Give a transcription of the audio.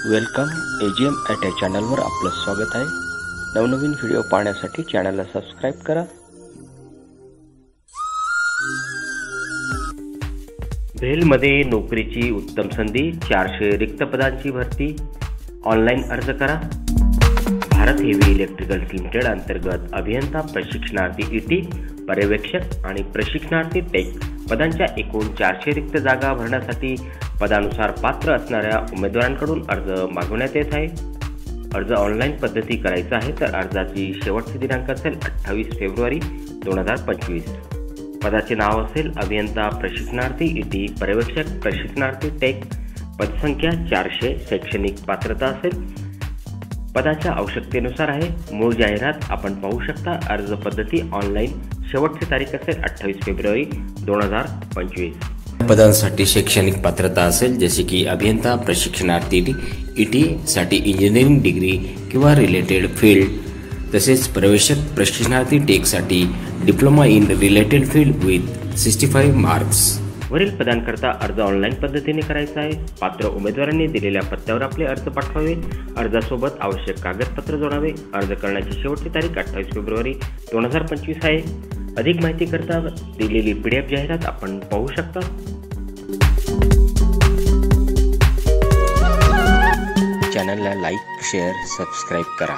Welcome AGM at चॅनलवर आपलं स्वागत आहे। नवनवीन व्हिडिओ पाहण्यासाठी चॅनलला सबस्क्राइब करा। भेलमध्ये नोकरीची उत्तम संधी, 400 रिक्त पदांची भरती, ऑनलाईन अर्ज करा। भारत हेवी इलेक्ट्रिकल्स लिमिटेड अंतर्गत अभियंता प्रशिक्षणार्थी ET पर्यवेक्षक आणि प्रशिक्षणार्थी टेक पदांच्या एकूण 400 रिक्त जागा भरण्यासाठी पदानुसार पात्र असणाऱ्या उमेदवारांकडून अर्ज मागवण्यात येत आहे। अर्ज ऑनलाईन पद्धती करायचा आहे तर अर्जाची शेवटची दिनांक असेल 28 फेब्रुवारी 2025। पदाचे नाव असेल अभियंता प्रशिक्षणार्थी ET पर्यवेक्षक प्रशिक्षणार्थी टेक, पदसंख्या 400, शैक्षणिक पात्रता असेल पदाच्या आवश्यकतेनुसार आहे। मूळ जाहिरात आपण पाहू शकता। अर्ज पद्धती ऑनलाईन, शेवटची तारीख असेल 28 फेब्रुवारी 2025। पदांसाठी शैक्षणिक पात्रता असेल जसे की अभियंता प्रशिक्षणार्थी ET साठी इंजिनिअरिंग डिग्री किंवा रिलेटेड फील्ड, तसेच प्रवेशक प्रशिक्षणार्थी टेकसाठी diploma in related field with 65 marks. वरील पदांकरता अर्ज ऑनलाईन पद्धतीने करायचा आहे। पात्र उमेदवारांनी दिलेल्या पत्त्यावर आपले अर्ज पाठवावे। अर्जासोबत आवश्यक कागदपत्र जोडावे। अर्ज करण्याची शेवटची तारीख 28 फेब्रुवारी 2025 आहे। अधिक माहिती करता दिलेली PDF जाहिरात आपण पाहू शकता। चॅनलला लाईक, शेअर, सबस्क्राइब करा।